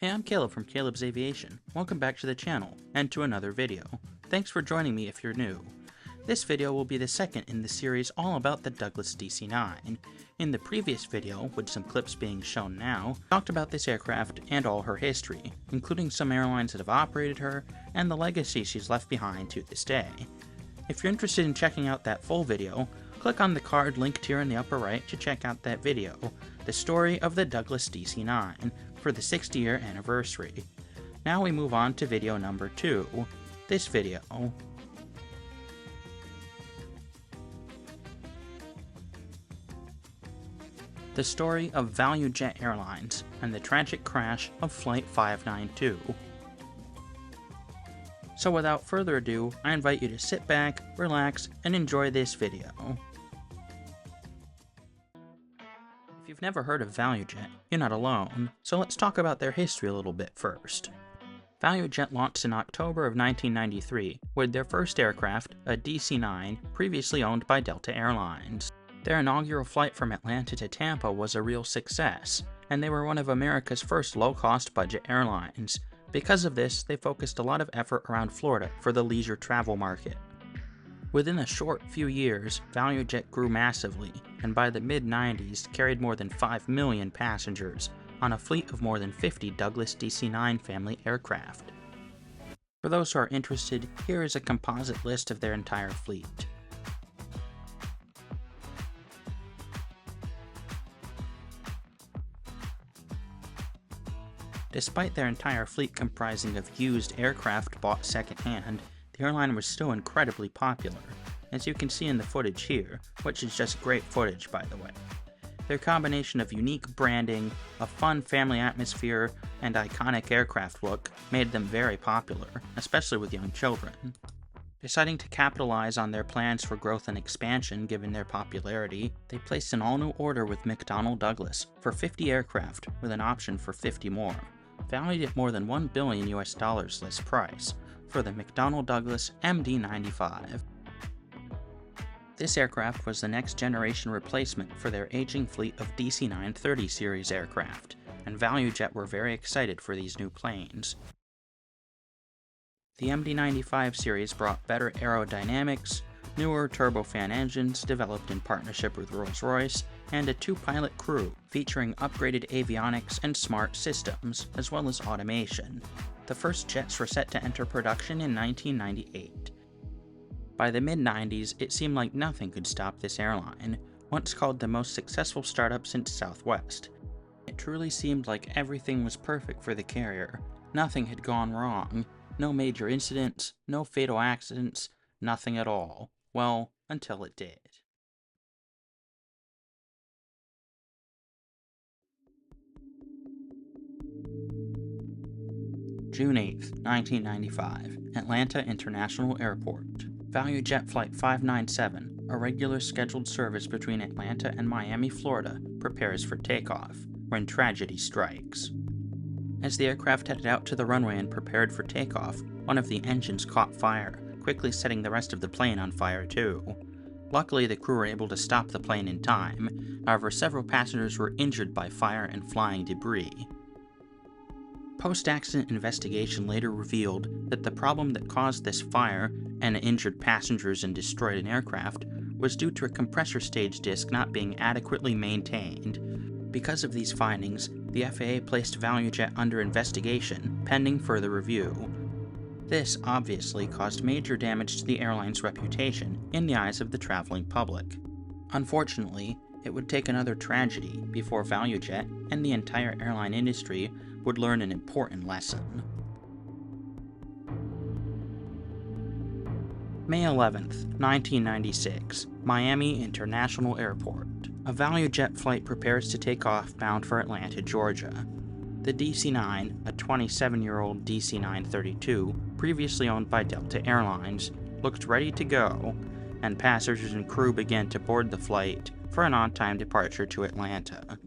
Hey, I'm Caleb from Caleb's Aviation. Welcome back to the channel, and to another video. Thanks for joining me if you're new. This video will be the second in the series all about the Douglas DC-9. In the previous video, with some clips being shown now, I talked about this aircraft and all her history, including some airlines that have operated her, and the legacy she's left behind to this day. If you're interested in checking out that full video, click on the card linked here in the upper right to check out that video, The Story of the Douglas DC-9, for the 60-year anniversary. Now we move on to video number 2, this video. The story of ValuJet Airlines and the tragic crash of Flight 592. So without further ado, I invite you to sit back, relax, and enjoy this video. If you've never heard of ValuJet, you're not alone, so let's talk about their history a little bit first. ValuJet launched in October of 1993 with their first aircraft, a DC-9, previously owned by Delta Airlines. Their inaugural flight from Atlanta to Tampa was a real success, and they were one of America's first low-cost budget airlines. Because of this, they focused a lot of effort around Florida for the leisure travel market. Within a short few years, ValuJet grew massively, and by the mid-90s carried more than 5 million passengers on a fleet of more than 50 Douglas DC-9 family aircraft. For those who are interested, here is a composite list of their entire fleet. Despite their entire fleet comprising of used aircraft bought secondhand, the airline was still incredibly popular, as you can see in the footage here, which is just great footage by the way. Their combination of unique branding, a fun family atmosphere, and iconic aircraft look made them very popular, especially with young children. Deciding to capitalize on their plans for growth and expansion given their popularity, they placed an all-new order with McDonnell Douglas for 50 aircraft with an option for 50 more, valued at more than $1 billion list price, for the McDonnell Douglas MD-95. This aircraft was the next generation replacement for their aging fleet of DC-9 30 series aircraft, and ValuJet were very excited for these new planes. The MD-95 series brought better aerodynamics, newer turbofan engines developed in partnership with Rolls-Royce, and a 2-pilot crew featuring upgraded avionics and smart systems, as well as automation. The first jets were set to enter production in 1998. By the mid-90s, it seemed like nothing could stop this airline, once called the most successful startup since Southwest. It truly seemed like everything was perfect for the carrier. Nothing had gone wrong. No major incidents, no fatal accidents, nothing at all. Well, until it did. June 8, 1995, Atlanta International Airport. ValuJet Flight 597, a regular scheduled service between Atlanta and Miami, Florida, prepares for takeoff, when tragedy strikes. As the aircraft headed out to the runway and prepared for takeoff, one of the engines caught fire, quickly setting the rest of the plane on fire too. Luckily, the crew were able to stop the plane in time, however several passengers were injured by fire and flying debris. Post-accident investigation later revealed that the problem that caused this fire and injured passengers and destroyed an aircraft was due to a compressor stage disc not being adequately maintained. Because of these findings, the FAA placed ValuJet under investigation, pending further review. This obviously caused major damage to the airline's reputation in the eyes of the traveling public. Unfortunately, it would take another tragedy before ValuJet and the entire airline industry would learn an important lesson. May 11th, 1996, Miami International Airport. A ValuJet flight prepares to take off bound for Atlanta, Georgia. The DC-9, a 27-year-old DC-9 32, previously owned by Delta Airlines, looked ready to go, and passengers and crew began to board the flight for an on-time departure to Atlanta.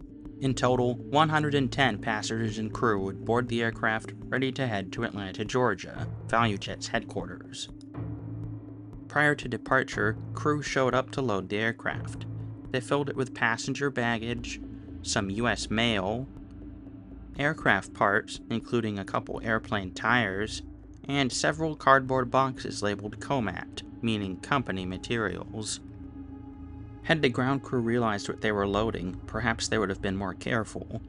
In total, 110 passengers and crew would board the aircraft ready to head to Atlanta, Georgia, ValuJet's headquarters. Prior to departure, crew showed up to load the aircraft. They filled it with passenger baggage, some US mail, aircraft parts, including a couple airplane tires, and several cardboard boxes labeled COMAT, meaning company materials. Had the ground crew realized what they were loading, perhaps they would have been more careful.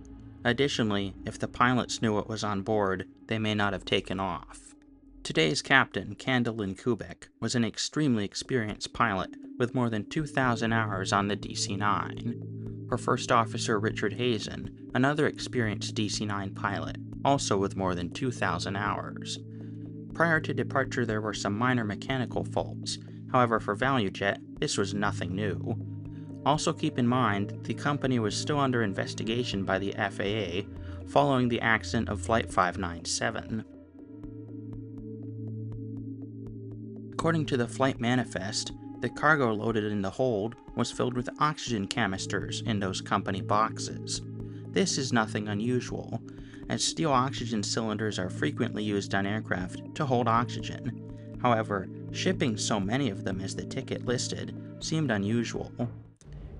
Additionally, if the pilots knew what was on board, they may not have taken off. Today's captain, Candlin Kubek, was an extremely experienced pilot with more than 2,000 hours on the DC-9. Her first officer, Richard Hazen, another experienced DC-9 pilot, also with more than 2,000 hours. Prior to departure, there were some minor mechanical faults. However, for ValuJet, this was nothing new. Also keep in mind, the company was still under investigation by the FAA following the accident of Flight 597. According to the flight manifest, the cargo loaded in the hold was filled with oxygen canisters in those company boxes. This is nothing unusual, as steel oxygen cylinders are frequently used on aircraft to hold oxygen. However, shipping so many of them as the ticket listed seemed unusual.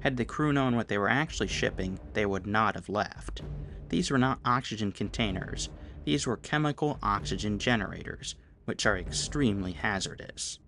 Had the crew known what they were actually shipping, they would not have left. These were not oxygen containers, these were chemical oxygen generators, which are extremely hazardous.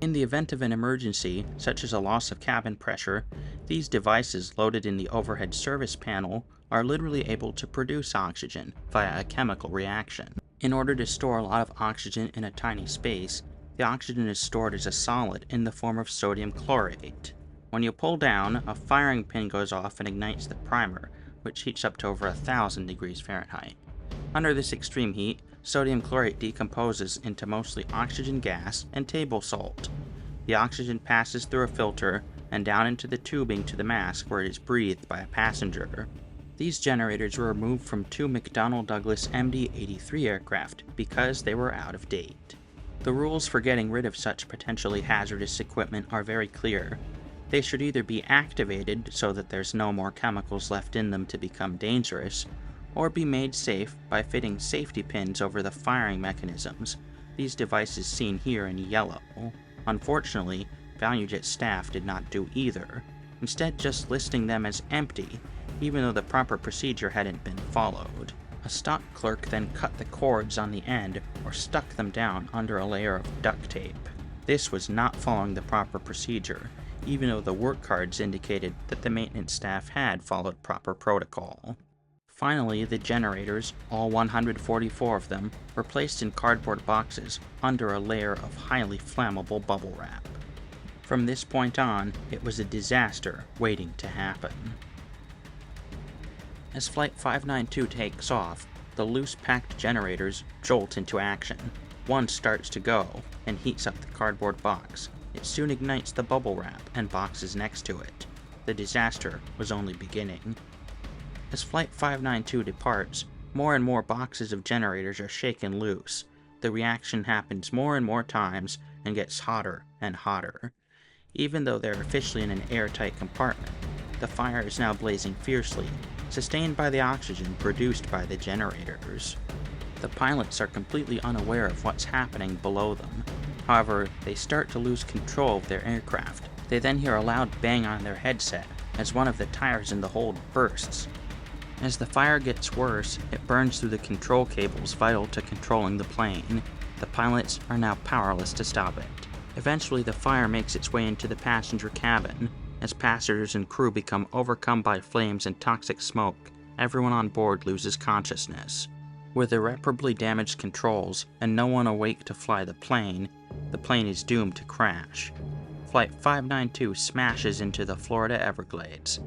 In the event of an emergency, such as a loss of cabin pressure, these devices loaded in the overhead service panel are literally able to produce oxygen via a chemical reaction. In order to store a lot of oxygen in a tiny space, the oxygen is stored as a solid in the form of sodium chlorate. When you pull down, a firing pin goes off and ignites the primer, which heats up to over 1,000 degrees Fahrenheit. Under this extreme heat, sodium chlorate decomposes into mostly oxygen gas and table salt. The oxygen passes through a filter and down into the tubing to the mask where it is breathed by a passenger. These generators were removed from two McDonnell Douglas MD-83 aircraft because they were out of date. The rules for getting rid of such potentially hazardous equipment are very clear. They should either be activated so that there's no more chemicals left in them to become dangerous, or be made safe by fitting safety pins over the firing mechanisms, these devices seen here in yellow. Unfortunately, ValuJet staff did not do either, instead just listing them as empty, even though the proper procedure hadn't been followed. A stock clerk then cut the cords on the end or stuck them down under a layer of duct tape. This was not following the proper procedure, even though the work cards indicated that the maintenance staff had followed proper protocol. Finally, the generators, all 144 of them, were placed in cardboard boxes under a layer of highly flammable bubble wrap. From this point on, it was a disaster waiting to happen. As Flight 592 takes off, the loose-packed generators jolt into action. One starts to go, and heats up the cardboard box. It soon ignites the bubble wrap and boxes next to it. The disaster was only beginning. As Flight 592 departs, more and more boxes of generators are shaken loose. The reaction happens more and more times and gets hotter and hotter. Even though they're officially in an airtight compartment, the fire is now blazing fiercely, sustained by the oxygen produced by the generators. The pilots are completely unaware of what's happening below them. However, they start to lose control of their aircraft. They then hear a loud bang on their headset as one of the tires in the hold bursts. As the fire gets worse, it burns through the control cables vital to controlling the plane. The pilots are now powerless to stop it. Eventually, the fire makes its way into the passenger cabin. As passengers and crew become overcome by flames and toxic smoke, everyone on board loses consciousness. With irreparably damaged controls and no one awake to fly the plane is doomed to crash. Flight 592 smashes into the Florida Everglades,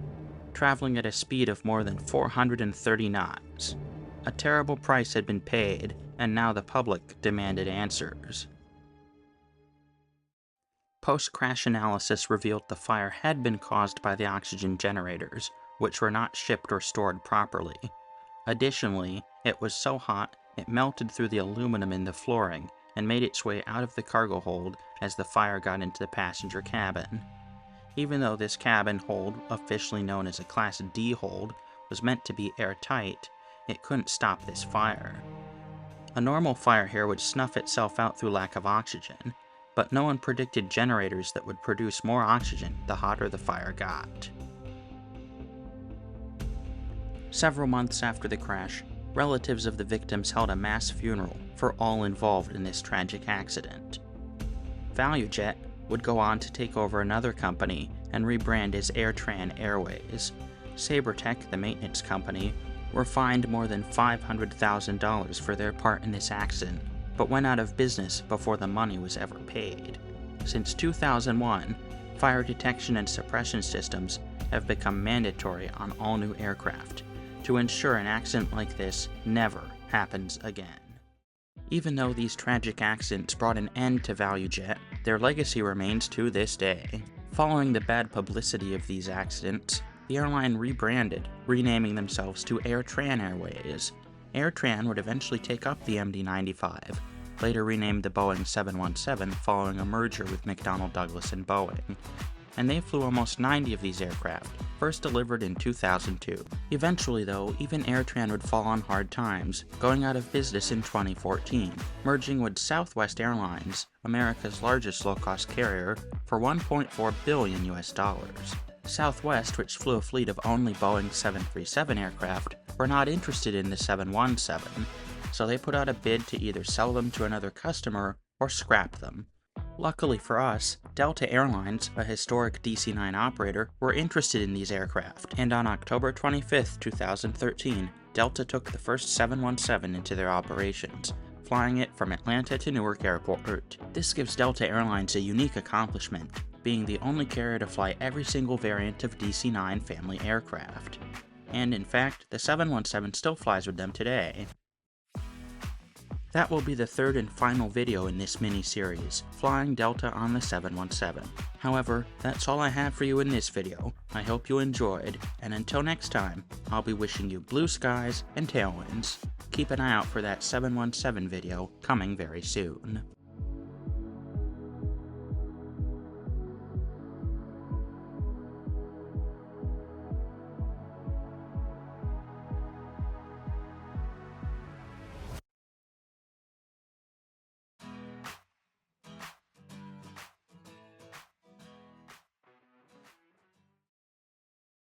traveling at a speed of more than 430 knots. A terrible price had been paid, and now the public demanded answers. Post-crash analysis revealed the fire had been caused by the oxygen generators, which were not shipped or stored properly. Additionally, it was so hot it melted through the aluminum in the flooring and made its way out of the cargo hold as the fire got into the passenger cabin. Even though this cabin hold, officially known as a Class D hold, was meant to be airtight, it couldn't stop this fire. A normal fire here would snuff itself out through lack of oxygen, but no one predicted generators that would produce more oxygen the hotter the fire got. Several months after the crash, relatives of the victims held a mass funeral for all involved in this tragic accident. ValuJet would go on to take over another company and rebrand as AirTran Airways. SaberTech, the maintenance company, were fined more than $500,000 for their part in this accident, but went out of business before the money was ever paid. Since 2001, fire detection and suppression systems have become mandatory on all new aircraft to ensure an accident like this never happens again. Even though these tragic accidents brought an end to ValuJet, their legacy remains to this day. Following the bad publicity of these accidents, the airline rebranded, renaming themselves to AirTran Airways. AirTran would eventually take up the MD-95, later renamed the Boeing 717 following a merger with McDonnell Douglas and Boeing. And they flew almost 90 of these aircraft, first delivered in 2002. Eventually though, even AirTran would fall on hard times, going out of business in 2014, merging with Southwest Airlines, America's largest low-cost carrier, for $1.4 billion. Southwest, which flew a fleet of only Boeing 737 aircraft, were not interested in the 717, so they put out a bid to either sell them to another customer or scrap them. Luckily for us, Delta Airlines, a historic DC-9 operator, were interested in these aircraft, and on October 25, 2013, Delta took the first 717 into their operations, flying it from Atlanta to Newark Airport. This gives Delta Airlines a unique accomplishment, being the only carrier to fly every single variant of DC-9 family aircraft. And in fact, the 717 still flies with them today. That will be the third and final video in this mini-series, flying Delta on the 717. However, that's all I have for you in this video. I hope you enjoyed, and until next time, I'll be wishing you blue skies and tailwinds. Keep an eye out for that 717 video coming very soon.